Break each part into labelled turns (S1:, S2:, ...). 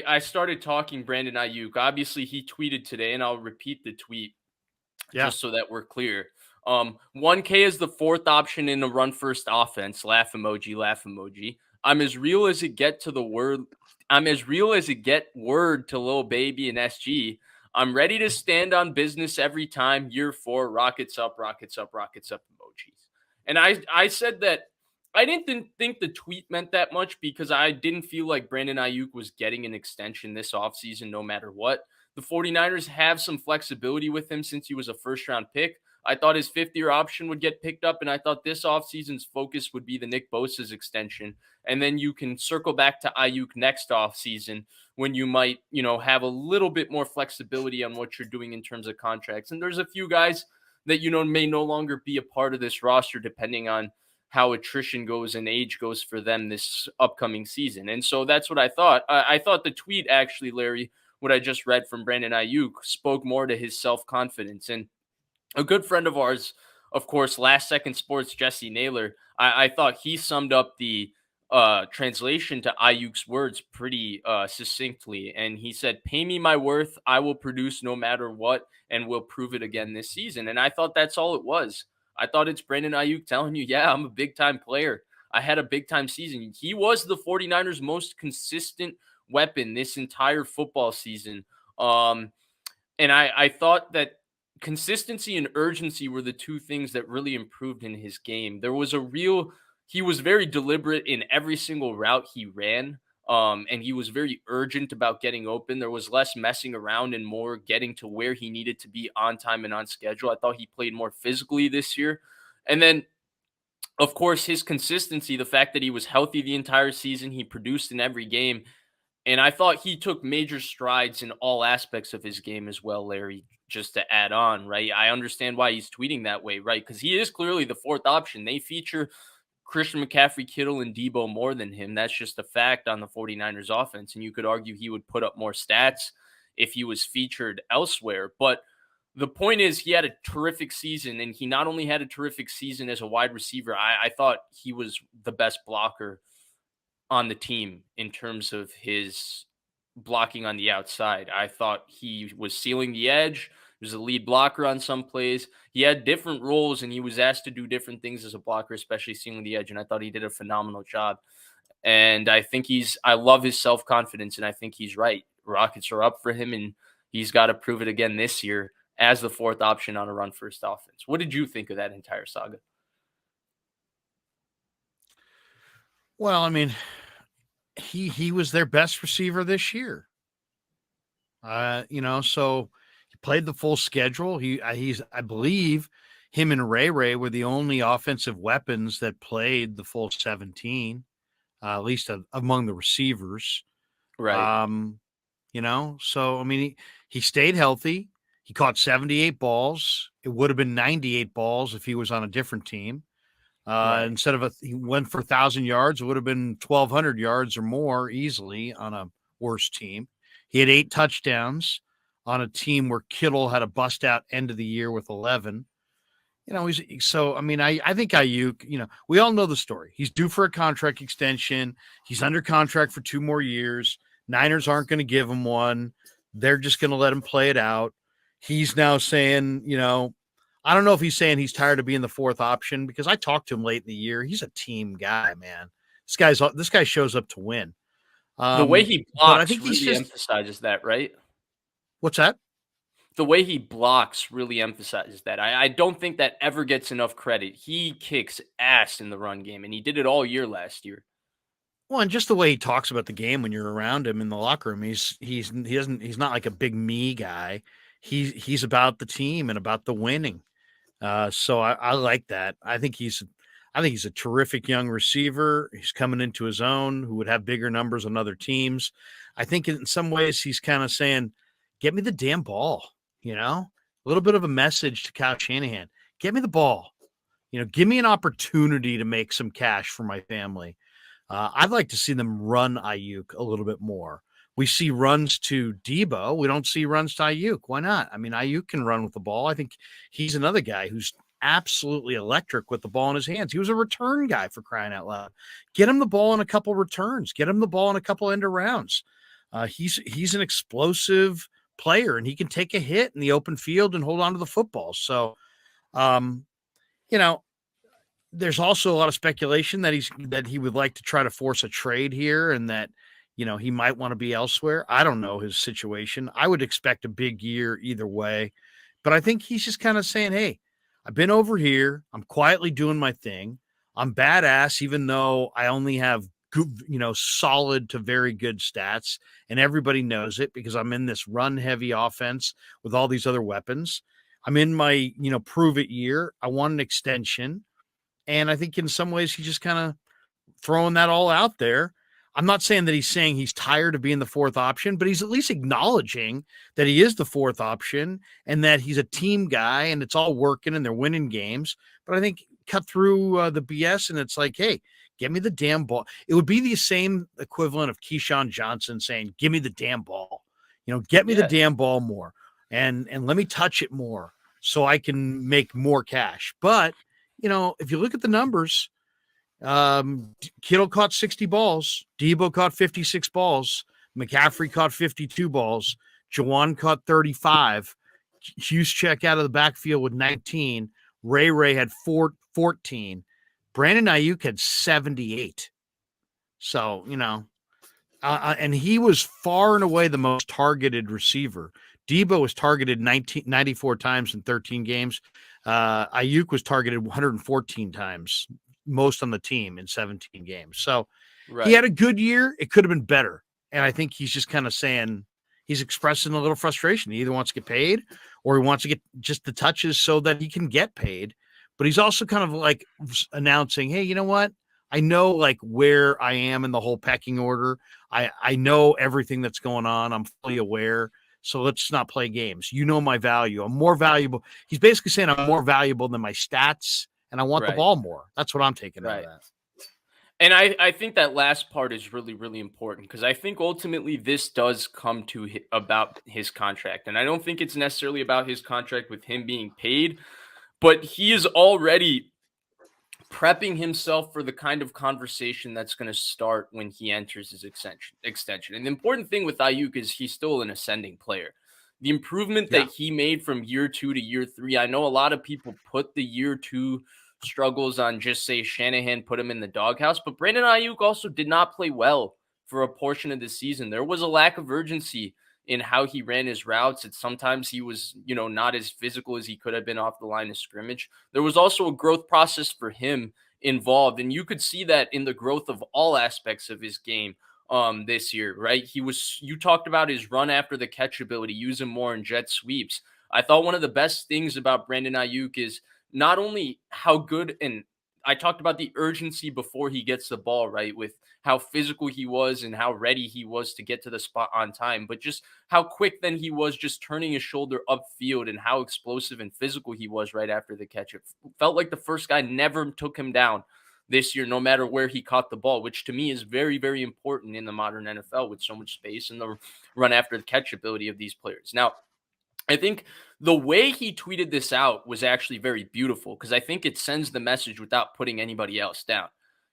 S1: I started talking Brandon Aiyuk. Obviously, he tweeted today, and I'll repeat the tweet
S2: Yeah.
S1: just so that we're clear. 1K is the fourth option in a run first offense. Laugh emoji, laugh emoji. I'm as real as it get to the word. I'm as real as it get word to Lil Baby and SG. I'm ready to stand on business every time. Year 4, rockets up, rockets up, rockets up emojis. And I said that I didn't think the tweet meant that much because I didn't feel like Brandon Aiyuk was getting an extension this offseason no matter what. The 49ers have some flexibility with him since he was a first round pick. I thought his fifth-year option would get picked up, and I thought this offseason's focus would be the Nick Bosa's extension. And then you can circle back to Aiyuk next offseason when you might, have a little bit more flexibility on what you're doing in terms of contracts. And there's a few guys that, may no longer be a part of this roster depending on how attrition goes and age goes for them this upcoming season. And so that's what I thought. I thought the tweet actually, Larry, what I just read from Brandon Aiyuk spoke more to his self-confidence. And a good friend of ours, of course, Last Second Sports, Jesse Naylor, I thought he summed up the translation to Ayuk's words pretty succinctly. And he said, "Pay me my worth. I will produce no matter what, and we'll prove it again this season." And I thought that's all it was. I thought it's Brandon Aiyuk telling you, yeah, I'm a big-time player. I had a big-time season. He was the 49ers' most consistent weapon this entire football season. And I thought that consistency and urgency were the two things that really improved in his game. He was very deliberate in every single route he ran. And he was very urgent about getting open. There was less messing around and more getting to where he needed to be on time and on schedule. I thought he played more physically this year. And then, of course, his consistency, the fact that he was healthy the entire season, he produced in every game. And I thought he took major strides in all aspects of his game as well, Larry, just to add on, right? I understand why he's tweeting that way, right? Because he is clearly the fourth option. They feature Christian McCaffrey, Kittle, and Debo more than him. That's just a fact on the 49ers offense. And you could argue he would put up more stats if he was featured elsewhere. But the point is, he had a terrific season, and he not only had a terrific season as a wide receiver, I thought he was the best blocker on the team in terms of his blocking on the outside. I thought he was sealing the edge. He was a lead blocker on some plays. He had different roles, and he was asked to do different things as a blocker, especially sealing the edge, and I thought he did a phenomenal job. And I think I love his self-confidence, and I think he's right. Rockets are up for him, and he's got to prove it again this year as the fourth option on a run-first offense. What did you think of that entire saga?
S2: Well, I mean, he was their best receiver this year. So he played the full schedule. I believe him and Ray were the only offensive weapons that played the full 17, at least among the receivers.
S1: Right.
S2: So I mean, he stayed healthy. He caught 78 balls. It would have been 98 balls if he was on a different team.
S1: Right.
S2: Instead of he went for 1,000 yards, it would have been 1,200 yards or more easily on a worse team. He had 8 touchdowns on a team where Kittle had a bust out end of the year with 11. I think Aiyuk, we all know the story. He's due for a contract extension. He's under contract for 2 more years. Niners aren't going to give him one. They're just going to let him play it out. He's now saying, I don't know if he's saying he's tired of being the fourth option, because I talked to him late in the year. He's a team guy, man. This guy shows up to win.
S1: The way he blocks
S2: I think
S1: really emphasizes that, right?
S2: What's that?
S1: The way he blocks really emphasizes that. I don't think that ever gets enough credit. He kicks ass in the run game, and he did it all year last year.
S2: Well, and just the way he talks about the game when you're around him in the locker room, he's not like a big me guy. He's about the team and about the winning. So I like that. I think he's a terrific young receiver. He's coming into his own, who would have bigger numbers on other teams. I think in some ways he's kind of saying, "Get me the damn ball." A little bit of a message to Kyle Shanahan. Get me the ball. Give me an opportunity to make some cash for my family. I'd like to see them run Aiyuk a little bit more. We see runs to Debo. We don't see runs to Aiyuk. Why not? I mean, Aiyuk can run with the ball. I think he's another guy who's absolutely electric with the ball in his hands. He was a return guy, for crying out loud. Get him the ball in a couple returns. Get him the ball in a couple end arounds. He's an explosive player, and he can take a hit in the open field and hold on to the football. So, um, you know, there's also a lot of speculation that he would like to try to force a trade here, and that he might want to be elsewhere. I don't know his situation. I would expect a big year either way, but I think he's just kind of saying, "Hey, I've been over here. I'm quietly doing my thing. I'm badass, even though I only have good, solid to very good stats, and everybody knows it because I'm in this run heavy offense with all these other weapons. I'm in my prove it year. I want an extension." And I think in some ways he's just kind of throwing that all out there. I'm not saying that he's saying he's tired of being the fourth option, but he's at least acknowledging that he is the fourth option and that he's a team guy and it's all working and they're winning games. But I think cut through the BS and it's like, hey, give me the damn ball. It would be the same equivalent of Keyshawn Johnson saying, give me the damn ball. Get me the damn ball more and let me touch it more so I can make more cash. But if you look at the numbers, Kittle caught 60 balls, Debo caught 56 balls, McCaffrey caught 52 balls, Jawan caught 35, Juszczyk out of the backfield with 19, Ray had 14, Brandon Aiyuk had 78. So, and he was far and away the most targeted receiver. Debo was targeted 94 times in 13 games. Aiyuk was targeted 114 times, most on the team in 17 games. So He had a good year. It could have been better. And I think he's just kind of saying, he's expressing a little frustration. He either wants to get paid or he wants to get just the touches so that he can get paid. But he's also kind of like announcing, hey, you know what? I know like where I am in the whole pecking order. I know everything that's going on. I'm fully aware. So let's not play games. You know my value. I'm more valuable. He's basically saying I'm more valuable than my stats, and I want the ball more. That's what I'm taking out of that.
S1: And I think that last part is really, really important because I think ultimately this does come to about his contract. And I don't think it's necessarily about his contract with him being paid, but he is already prepping himself for the kind of conversation that's going to start when he enters his extension. And the important thing with Aiyuk is he's still an ascending player. The improvement that he made from year 2 to year 3, I know a lot of people put the year 2 struggles on just say Shanahan put him in the doghouse, but Brandon Aiyuk also did not play well for a portion of the season. There was a lack of urgency in how he ran his routes. And sometimes he was, not as physical as he could have been off the line of scrimmage. There was also a growth process for him involved. And you could see that in the growth of all aspects of his game this year, right? You talked about his run after the catch ability, use him more in jet sweeps. I thought one of the best things about Brandon Aiyuk is not only how good, and I talked about the urgency before he gets the ball, right? With how physical he was and how ready he was to get to the spot on time, but just how quick then he was just turning his shoulder upfield and how explosive and physical he was right after the catch. It felt like the first guy never took him down this year, no matter where he caught the ball, which to me is very, very important in the modern NFL with so much space and the run after the catch ability of these players. Now, I think the way he tweeted this out was actually very beautiful because I think it sends the message without putting anybody else down.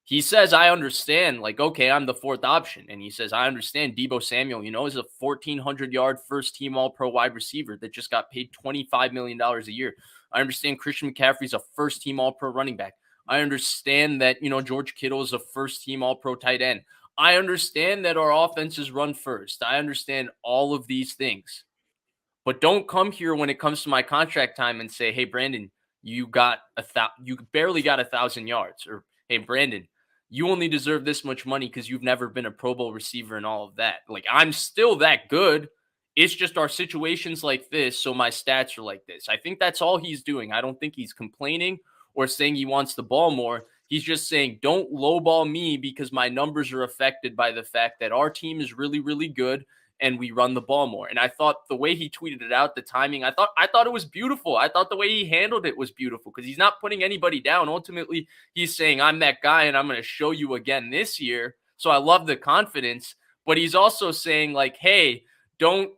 S1: He says, I understand, like, okay, I'm the fourth option. And he says, I understand Debo Samuel, is a 1,400-yard first-team all-pro wide receiver that just got paid $25 million a year. I understand Christian McCaffrey's a first-team all-pro running back. I understand that, George Kittle is a first-team all-pro tight end. I understand that our offense is run first. I understand all of these things. But don't come here when it comes to my contract time and say, hey, Brandon, you barely got 1,000 yards. Or, hey, Brandon, you only deserve this much money because you've never been a Pro Bowl receiver and all of that. Like, I'm still that good. It's just our situations like this, so my stats are like this. I think that's all he's doing. I don't think he's complaining or saying he wants the ball more. He's just saying, don't lowball me because my numbers are affected by the fact that our team is really, really good and we run the ball more. And I thought the way he tweeted it out, the timing, I thought it was beautiful. I thought the way he handled it was beautiful because he's not putting anybody down. Ultimately, he's saying, I'm that guy and I'm going to show you again this year. So I love the confidence, but he's also saying like, hey, don't,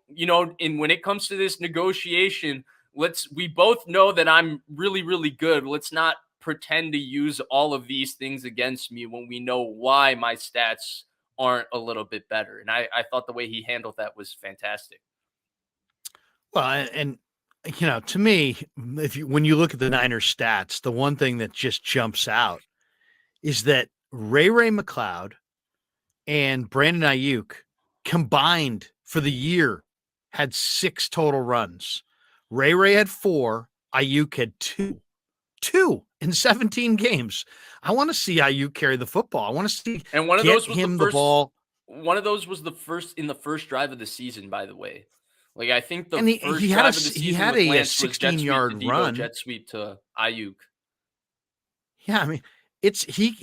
S1: and when it comes to this negotiation, we both know that I'm really, really good. Let's not pretend to use all of these things against me when we know why my stats aren't a little bit better. And I thought the way he handled that was fantastic.
S2: Well, and to me, when you look at the Niners stats, the one thing that just jumps out is that Ray McCloud and Brandon Aiyuk combined for the year had 6 total runs. Ray had 4, Aiyuk had 2. 2 in 17 games. I want to see Aiyuk carry the football. I want to see
S1: And one of
S2: get
S1: those was
S2: him
S1: the
S2: the
S1: first
S2: ball.
S1: one of those was the first in the first drive of the season, by the way. Like, I think the
S2: And he
S1: first
S2: had
S1: drive of the season with
S2: a
S1: Lance was jet sweep to
S2: 16-yard
S1: Debo,
S2: run.
S1: jet sweep to Aiyuk.
S2: Yeah, I mean, he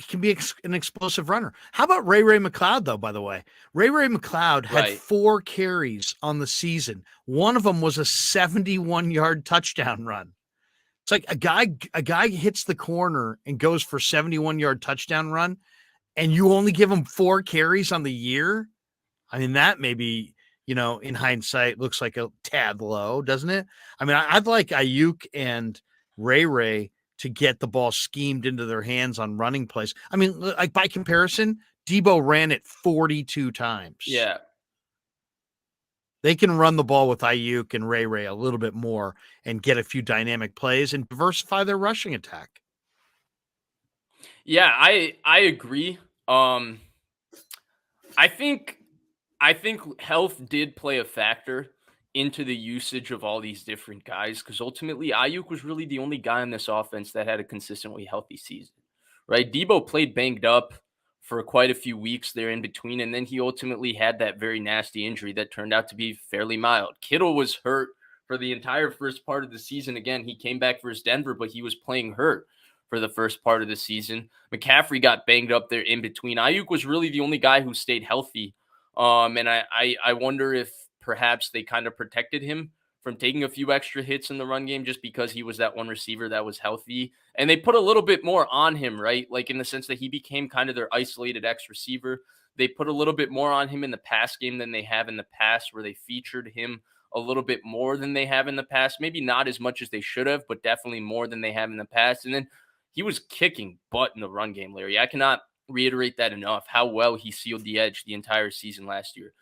S2: can be an explosive runner. How about Ray McCloud though? By the way, Ray McCloud had
S1: Right.
S2: 4 carries on the season. One of them was a 71-yard touchdown run. It's like a guy hits the corner and goes for 71-yard touchdown run, and you only give him 4 carries on the year. I mean, that maybe, in hindsight looks like a tad low, doesn't it? I mean, I'd like Aiyuk and Ray to get the ball schemed into their hands on running plays. I mean, like by comparison, Debo ran it 42 times.
S1: Yeah.
S2: They can run the ball with Aiyuk and Ray a little bit more and get a few dynamic plays and diversify their rushing attack.
S1: Yeah, I agree. I think health did play a factor into the usage of all these different guys, because ultimately Ayuk was really the only guy in this offense that had a consistently healthy season, right? Debo played banged up for quite a few weeks there in between, and then he ultimately had that very nasty injury that turned out to be fairly mild. Kittle was hurt for the entire first part of the season. Again, he came back versus Denver, but he was playing hurt for the first part of the season. McCaffrey got banged up there in between. Ayuk was really the only guy who stayed healthy. And I wonder if perhaps they kind of protected him from taking a few extra hits in the run game just because he was that one receiver that was healthy. And they put a little bit more on him, right? Like, in the sense that he became kind of their isolated X receiver. They put a little bit more on him in the pass game than they have in the past, where they featured him a little bit more than they have in the past. Maybe not as much as they should have, but definitely more than they have in the past. And then he was kicking butt in the run game, Larry. I cannot reiterate that enough, how well he sealed the edge the entire season last year.